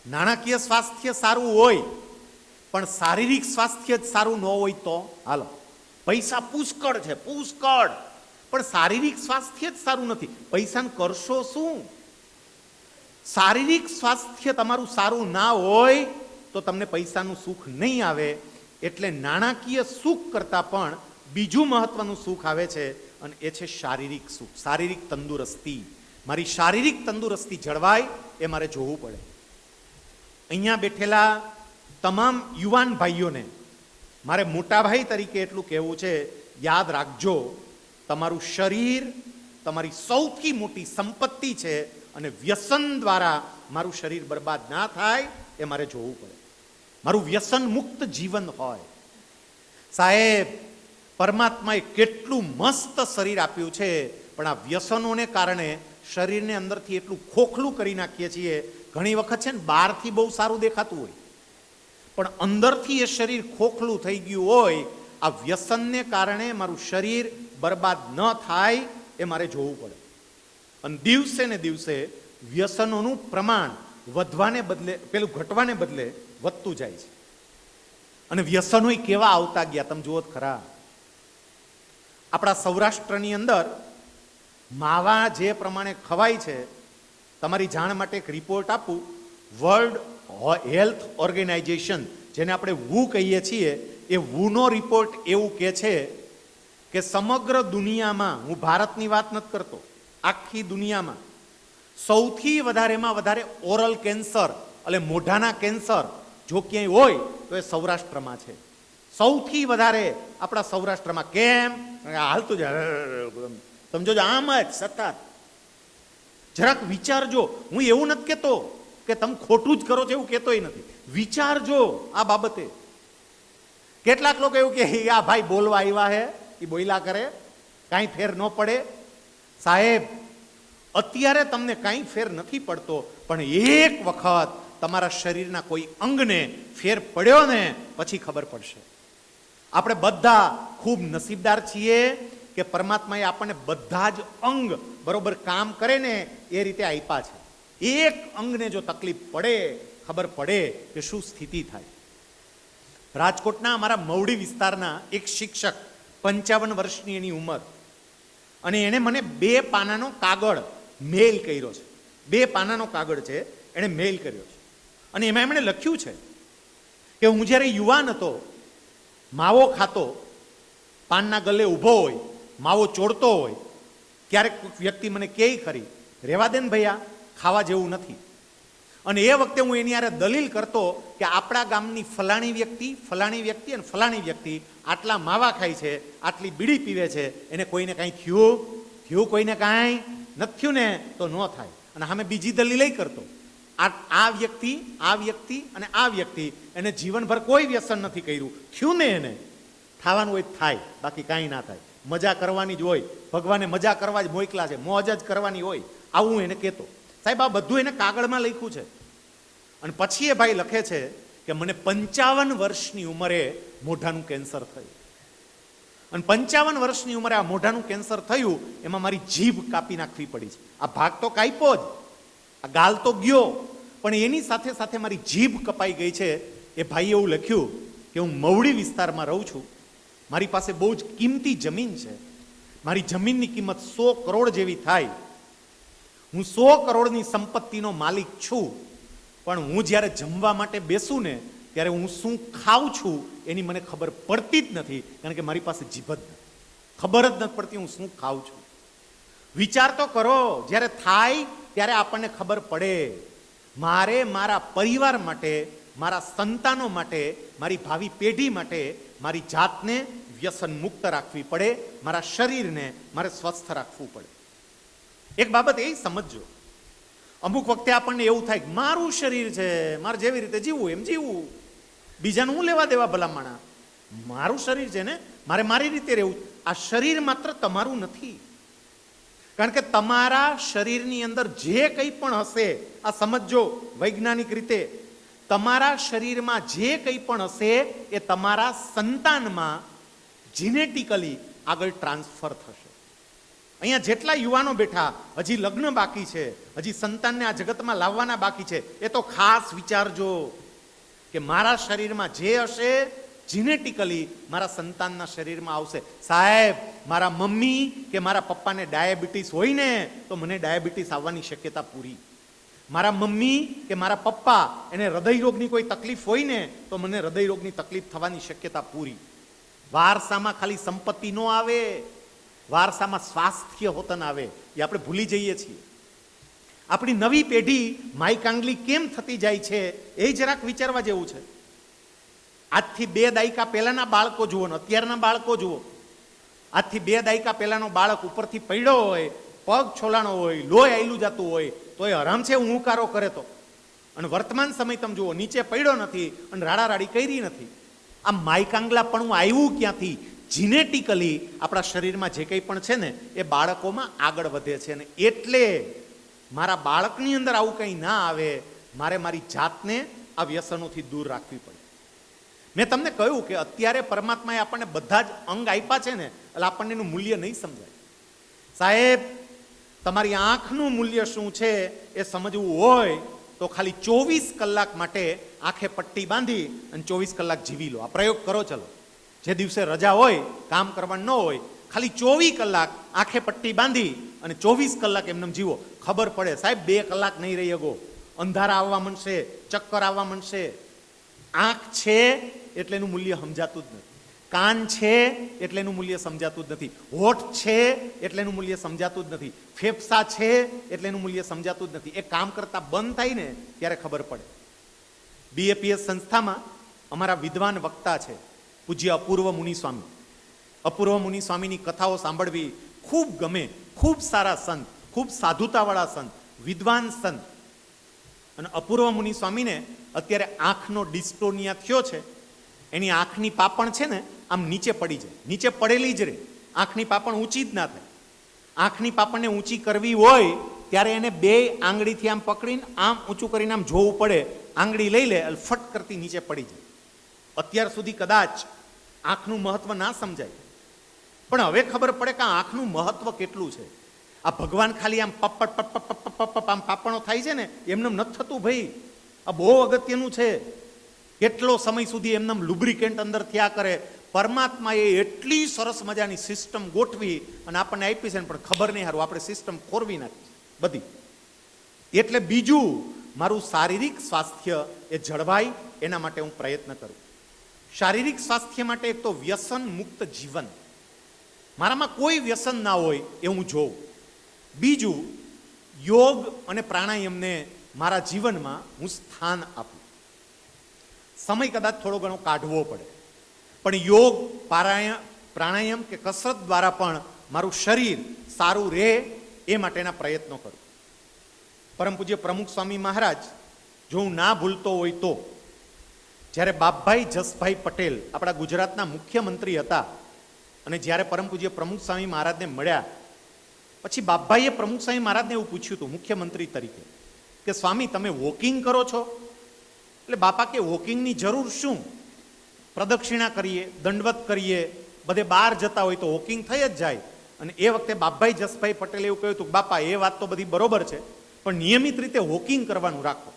નાણાકીય સ્વાસ્થ્ય સારું હોય પણ શારીરિક સ્વાસ્થ્ય જ સારું ન હોય તો હાલો, પૈસા પુષ્કળ છે, પુષ્કળ, પણ શારીરિક સ્વાસ્થ્ય જ સારું નથી, પૈસાને કરશો શું? શારીરિક સ્વાસ્થ્ય તમારું સારું ના હોય તો તમને પૈસાનું સુખ નહીં આવે. એટલે નાણાકીય સુખ કરતાં પણ બીજું મહત્વનું સુખ આવે છે, અને એ છે શારીરિક સુખ, શારીરિક તંદુરસ્તી. મારી શારીરિક તંદુરસ્તી જળવાય એ મારે જોવું પડે. અહીંયા બેઠેલા તમામ યુવાન ભાઈઓને મારે મોટા ભાઈ તરીકે એટલું કહેવું છે, યાદ રાખજો, તમારું શરીર તમારી સૌથી મોટી સંપત્તિ છે, અને વ્યસન દ્વારા મારું શરીર બરબાદ ના થાય એ મારે જોવું પડે. મારું વ્યસન મુક્ત જીવન હોય. સાહેબ, પરમાત્માએ કેટલું મસ્ત શરીર આપ્યું છે, પણ આ વ્યસનોને કારણે શરીરને અંદરથી એટલું ખોખલું કરી નાખીએ છીએ. ઘણી વખત છે ને, બહારથી બહુ સારું દેખાતું હોય પણ અંદરથી એ શરીર ખોખલું થઈ ગયું હોય. આ વ્યસનને કારણે મારું શરીર બરબાદ ન થાય એ મારે જોવું પડે. અને દિવસે ને દિવસે વ્યસનોનું પ્રમાણ વધવાને બદલે, પેલું ઘટવાને બદલે વધતું જાય છે. અને વ્યસનો કેવા આવતા ગયા તમે જુઓ ખરા. આપણા સૌરાષ્ટ્રની અંદર માવા જે પ્રમાણે ખવાય છે, તમારી જાણ માટે એક રિપોર્ટ આપું. વર્લ્ડ હેલ્થ ઓર્ગેનાઇઝેશન, જેને આપણે WHO કહીએ છીએ, એ WHOનો રિપોર્ટ એવું કહે છે કે સમગ્ર દુનિયામાં, હું ભારતની વાત નથી કરતો, આખી દુનિયામાં સૌથી વધારેમાં વધારે ઓરલ કેન્સર એટલે મોઢાના કેન્સર જો ક્યાંય હોય તો એ સૌરાષ્ટ્રમાં છે. સૌથી વધારે આપણા સૌરાષ્ટ્રમાં. કેમ? હાલતું જ સમજો, આમ જ સતત. જરાક વિચારજો. હું એવું નથી કહેતો કે તમે ખોટું જ કરો છો, એવું કહેતોય નથી. વિચારજો આ બાબતે. કેટલાક લોકો એવું કે આ ભાઈ બોલવા આવ્યા હે, એ બોલ્યા કરે, કાંઈ ફેર ન પડે. સાહેબ, અત્યારે તમને કાંઈ ફેર નથી પડતો, પણ એક વખત તમારા શરીરના કોઈ અંગને ફેર પડ્યો ને પછી ખબર પડશે. આપણે બધા ખૂબ નસીબદાર છીએ કે પરમાત્માએ આપણને બધા જ અંગ બરોબર કામ કરે ને એ રીતે આપ્યા છે. એક અંગને જો તકલીફ પડે, ખબર પડે કે શું સ્થિતિ થાય. રાજકોટના અમારા મવડી વિસ્તારના એક શિક્ષક, 55 વર્ષની એની ઉંમર, અને એણે મને 2 પાનાનો કાગળ મેલ કર્યો છે. 2 પાનાનો કાગળ છે, એણે મેલ કર્યો છે. અને એમાં એમણે લખ્યું છે કે હું જ્યારે યુવાન હતો, માવો ખાતો, પાનના ગલે ઊભો હોય, માવો ચોડતો હોય, ક્યારેક વ્યક્તિ મને કહે ખરી, રેવા દે ને ભૈયા, ખાવા જેવું નથી. અને એ વખતે હું એની હારે દલીલ કરતો કે આપણા ગામની ફલાણી વ્યક્તિ અને ફલાણી વ્યક્તિ આટલા માવા ખાય છે, આટલી બીડી પીવે છે, એને કોઈને કાંઈ થયું કોઈને કાંઈ નથી થયું ને તો ન થાય. અને સામે બીજી દલીલ કરતો, આ વ્યક્તિ અને આ વ્યક્તિ એને જીવનભર કોઈ વ્યસન નથી કર્યું, થયું ને એને થવાનું હોય થાય, બાકી કાંઈ ના થાય. મજા કરવાની જ હોય, ભગવાને મજા કરવા જ મોકલા છે, મોજ જ કરવાની હોય, આવું એને કહેતો. સાહેબ, આ બધું એને કાગળમાં લખ્યું છે. અને પછી એ ભાઈ લખે છે કે મને 55 વર્ષની ઉંમરે મોઢાનું કેન્સર થયું. અને 55 વર્ષની ઉંમરે આ મોઢાનું કેન્સર થયું, એમાં મારી જીભ કાપી નાખવી પડી છે. આ ભાગ તો કાપ્યો જ, આ ગાલ તો ગયો, પણ એની સાથે સાથે મારી જીભ કપાઈ ગઈ છે. એ ભાઈએ એવું લખ્યું કે હું મવડી વિસ્તારમાં રહું છું, મારી પાસે બહુ જ કિંમતી જમીન છે, મારી જમીનની કિંમત 100 કરોડ જેવી થાય, હું 100 કરોડની સંપત્તિનો માલિક છું, પણ હું જ્યારે જમવા માટે બેસું ને ત્યારે હું શું ખાઉં છું એની મને ખબર પડતી જ નથી, કારણ કે મારી પાસે જીભ જ નથી, ખબર જ નથી પડતી હું શું ખાઉં છું. વિચાર તો કરો, જ્યારે થાય ત્યારે આપણને ખબર પડે. મારે મારા પરિવાર માટે, મારા સંતાનો માટે, મારી ભાવિ પેઢી માટે મારી જાતને વ્યસન મુક્ત રાખવી પડે, મારા શરીરને મારે સ્વસ્થ રાખવું પડે. એક બાબત એ સમજજો, અમુક વખતે આપણને એવું થાય કે મારું શરીર છે, મારે જેવી રીતે જીવવું એમ જીવવું, બીજાનું હું લેવા દેવા ભલામણા, મારું શરીર છે ને, મારે મારી રીતે રહેવું. આ શરીર માત્ર તમારું નથી, કારણ કે તમારા શરીરની અંદર જે કંઈ પણ હશે, આ સમજો વૈજ્ઞાનિક રીતે, તમારા શરીરમાં જે કંઈ પણ હશે એ તમારા સંતાનમાં જીનેટિકલી આગળ ટ્રાન્સફર થશે. અહીંયા જેટલા યુવાનો બેઠા, હજી લગ્ન બાકી છે, હજી સંતાનને આ જગતમાં લાવવાના બાકી છે, એ તો ખાસ વિચારજો કે મારા શરીરમાં જે હશે જીનેટિકલી મારા સંતાનના શરીરમાં આવશે. સાહેબ, મારા મમ્મી કે મારા પપ્પાને ડાયાબિટીસ હોય ને તો મને ડાયાબિટીસ આવવાની શક્યતા પૂરી. મારા મમ્મી કે મારા પપ્પા એને હૃદયરોગની કોઈ તકલીફ હોય ને તો મને હૃદયરોગની તકલીફ થવાની શક્યતા પૂરી. વારસામાં ખાલી સંપત્તિ નો આવે, વારસામાં સ્વાસ્થ્ય હોતન આવે. એ આપણે ભૂલી જઈએ છીએ. આપણી નવી પેઢી માયકાંગલી કેમ થતી જાય છે એ જરાક વિચારવા જેવું છે. આજથી 2 દાયકા પહેલાના બાળકો જુઓ ને અત્યારના બાળકો જુઓ. આજથી 2 દાયકા પહેલાનો બાળક ઉપરથી પડ્યો હોય, પગ છોલાણો હોય, લોહી આયલું જતું હોય તો એ આરામ છે ઊંકારો કરે તો. અને વર્તમાન સમય તમે જુઓ, નીચે પડ્યો નથી અને રાડારાડી કરી નથી. આ માયકાંગલાપણું આવ્યું ક્યાંથી? જીનેટિકલી આપણા શરીરમાં જે કંઈ પણ છે ને એ બાળકોમાં આગળ વધે છે. અને એટલે મારા બાળકની અંદર આવું કંઈ ના આવે, મારે મારી જાતને આ વ્યસનોથી દૂર રાખવી પડે. મેં તમને કહ્યું કે અત્યારે પરમાત્માએ આપણને બધા જ અંગ આપ્યા છે ને એટલે આપણને એનું મૂલ્ય નહીં સમજાય. સાહેબ, તમારી આંખનું મૂલ્ય શું છે એ સમજવું હોય તો ખાલી 24 કલાક માટે આંખે પટ્ટી બાંધી અને 24 કલાક જીવી લો. આ પ્રયોગ કરો. ચલો, જે દિવસે રજા હોય, કામ કરવાનું ન હોય, ખાલી 24 કલાક આંખે પટ્ટી બાંધી અને 24 કલાક એમને જીવો. ખબર પડે સાહેબ, 2 કલાક નહીં રહી શકો. અંધારા આવવા માંડશે, ચક્કર આવવા માંડશે. આંખ છે એટલે એનું મૂલ્ય સમજાતું જ નથી. કાન છે એટલે એનું મૂલ્ય સમજાતું જ નથી. હોઠ છે એટલે એનું મૂલ્ય સમજાતું જ નથી. ફેફસા છે એટલે એનું મૂલ્ય સમજાતું જ નથી. એ કામ કરતા બંધ થાય ને ત્યારે ખબર પડે. BAPS સંસ્થામાં અમારા વિદ્વાન વક્તા છે પૂજ્ય અપૂર્વ મુનિ સ્વામી. અપૂર્વ મુનિ સ્વામીની કથાઓ સાંભળવી ખૂબ ગમે. ખૂબ સારા સંત, ખૂબ સાધુતાવાળા સંત, વિદ્વાન સંત. અને અપૂર્વ મુનિ સ્વામીને અત્યારે આંખનો ડિસ્ટોનિયા થયો છે. એની આંખની પાપણ છે ને આમ નીચે પડી જાય, નીચે પડેલી જ રહે. આંખની પાપણ ઊંચી જ ના થાય. આંખની પાપણને ઊંચી કરવી હોય ત્યારે એને 2 આંગળીથી આમ પકડીને આમ ઊંચું કરીને આમ જોવું પડે. આંગળી લઈ લે એટલે ફટ કરતી નીચે પડી જાય. અત્યાર સુધી કદાચ આંખનું મહત્વ ના સમજાય, પણ હવે ખબર પડે કે આંખનું મહત્વ કેટલું છે. આ ભગવાન ખાલી આમ પપ્પટ પપ્પટ આમ પાપણો થાય છે ને એમને નથી થતું ભાઈ. આ બહુ અગત્યનું છે. કેટલો સમય સુધી એમને લુબ્રિકેન્ટ અંદર થયા કરે. પરમાત્માએ એટલી સરસ મજાની સિસ્ટમ ગોઠવી અને આપણને આપી છે, પણ ખબર નહીં હારું આપણે સિસ્ટમ ખોરવી નાખી બધી. એટલે બીજું, મારું શારીરિક સ્વાસ્થ્ય એ જળવાય એના માટે હું પ્રયત્ન કરું. શારીરિક સ્વાસ્થ્ય માટે એક તો વ્યસન મુક્ત જીવન, મારામાં કોઈ વ્યસન ના હોય એ હું જોઉં. બીજું, યોગ અને પ્રાણાયામને મારા જીવનમાં હું સ્થાન આપું. સમય કદાચ થોડો ઘણો કાઢવો પડે, પણ યોગ, પ્રાણાયામ કે કસરત દ્વારા પણ મારું શરીર સારું રહે એ માટેના પ્રયત્નો કરું. પરમ પૂજ્ય પ્રમુખ સ્વામી મહારાજ, જો હું ના ભૂલતો હોય તો, જ્યારે બાપભાઈ જસભાઈ પટેલ આપણા ગુજરાતના મુખ્યમંત્રી હતા અને જ્યારે પરમ પૂજ્ય પ્રમુખ સ્વામી મહારાજને મળ્યા પછી બાપભાઈએ પ્રમુખ સ્વામી મહારાજને એવું પૂછ્યું હતું મુખ્યમંત્રી તરીકે કે સ્વામી તમે વોકિંગ કરો છો? એટલે બાપા કે વોકિંગની જરૂર શું, પ્રદક્ષિણા કરીએ, દંડવત કરીએ, બધે બહાર જતા હોય તો વોકિંગ થઈ જ જાય. અને એ વખતે બાપભાઈ જસભાઈ પટેલે એવું કહ્યું હતું કે બાપા એ વાત તો બધી બરોબર છે, પણ નિયમિત રીતે વોકિંગ કરવાનું રાખો.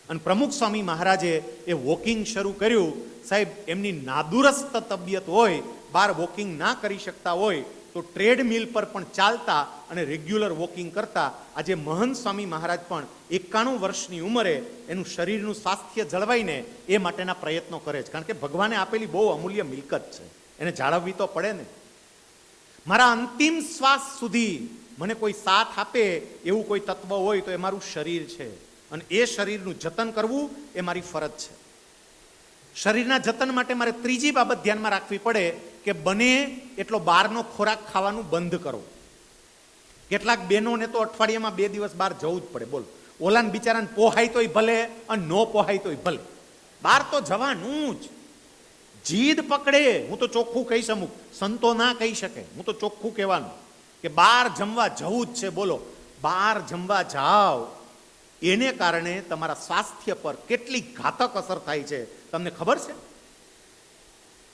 અને પ્રમુખ સ્વામી મહારાજે એ વોકિંગ શરૂ કર્યું. સાહેબ, એમની નાદુરસ્ત તબિયત હોય, બહાર વોકિંગ ના કરી શકતા હોય તો ટ્રેડમિલ પર પણ ચાલતા અને રેગ્યુલર વોકિંગ કરતા. આજે મહંત સ્વામી મહારાજ પણ 91 વર્ષની ઉંમરે એનું શરીરનું સ્વાસ્થ્ય જળવાઈને એ માટેના પ્રયત્નો કરે છે. કારણ કે ભગવાને આપેલી બહુ અમૂલ્ય મિલકત છે, એને જાળવવી તો પડે ને. મારા અંતિમ શ્વાસ સુધી મને કોઈ સાથ આપે એવું કોઈ તત્વ હોય તો એ મારું શરીર છે. અને એ શરીરનું જતન કરવું એ મારી ફરજ છે. શરીરના જતન માટે મારે ત્રીજી બાબત ધ્યાનમાં રાખવી પડે કે બને એટલો બહારનો ખોરાક ખાવાનું બંધ કરો. કેટલાક બહેનોને તો અઠવાડિયામાં 2 દિવસ બહાર જવું જ પડે. બોલો, ઓલાને બિચારાને પોહાય તોય ભલે અને ન પોહાય તોય ભલે, બહાર તો જવાનું જ. જીદ પકડે, હું તો ચોખ્ખું કહીશ, અમુક સંતો ના કહી શકે, હું તો ચોખ્ખું કહેવાનું કે બહાર જમવા જવું જ છે. બોલો, બહાર જમવા જાઓ એને કારણે તમારા સ્વાસ્થ્ય પર કેટલી ઘાતક અસર થાય છે તમને ખબર છે?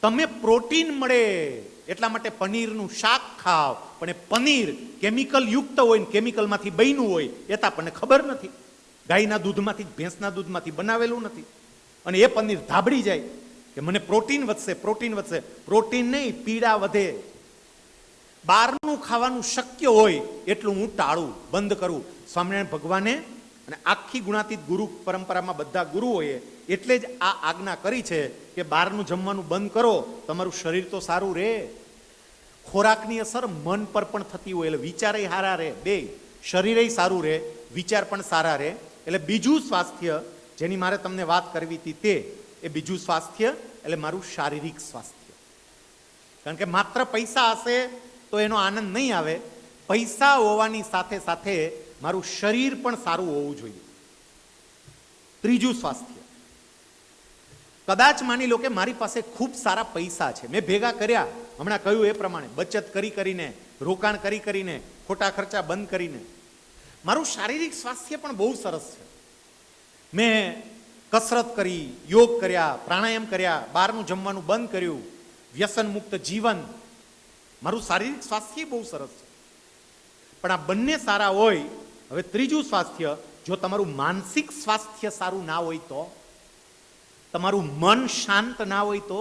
તમે પ્રોટીન મળે એટલા માટે પનીરનું શાક ખાવ, પણ એ પનીર કેમિકલ યુક્ત હોય ને કેમિકલમાંથી બન્યું હોય એ તો આપણને ખબર નથી. ગાયના દૂધમાંથી ભેંસના દૂધમાંથી બનાવેલું નથી. અને એ પનીર ધાબડી જાય કે મને પ્રોટીન વધશે, પ્રોટીન વધશે. પ્રોટીન નહીં, પીડા વધે. બહારનું ખાવાનું શક્ય હોય એટલું હું ટાળું, બંધ કરું. સ્વામિનારાયણ ભગવાને અને આખી ગુણાતીત ગુરુ પરંપરામાં બધા ગુરુઓએ એટલે જ આ આજ્ઞા કરી છે કે બહારનું જમવાનું બંધ કરો, તમારું શરીર તો સારું રહે. ખોરાકની અસર મન પર પણ થતી હોય એટલે વિચારેય સારા રહે, બે શરીરેય સારું રહે, વિચાર પણ સારા રહે. એટલે બીજું સ્વાસ્થ્ય જેની મારે તમને વાત કરવી હતી તે એ બીજું સ્વાસ્થ્ય એટલે મારું શારીરિક સ્વાસ્થ્ય. કારણ કે માત્ર પૈસા હશે તો એનો આનંદ નહીં આવે. પૈસા હોવાની સાથે સાથે મારું શરીર પણ સારું હોવું જોઈએ. ત્રીજું સ્વાસ્થ્ય, કદાચ માની લો કે મારી પાસે ખૂબ સારા પૈસા છે, મેં ભેગા કર્યા, હમણાં કહ્યું એ પ્રમાણે બચત કરી કરીને, રોકાણ કરી કરીને, ખોટા ખર્ચા બંધ કરીને, મારું શારીરિક સ્વાસ્થ્ય પણ બહુ સરસ છે. મેં કસરત કરી, યોગ કર્યા, પ્રાણાયામ કર્યા, બહારનું જમવાનું બંધ કર્યું, વ્યસન મુક્ત જીવન, મારું શારીરિક સ્વાસ્થ્ય બહુ સરસ છે. પણ આ બંને સારા હોય. હવે ત્રીજું સ્વાસ્થ્ય, જો તમારું માનસિક સ્વાસ્થ્ય સારું ના હોય તો, તમારું મન શાંત ના હોય તો,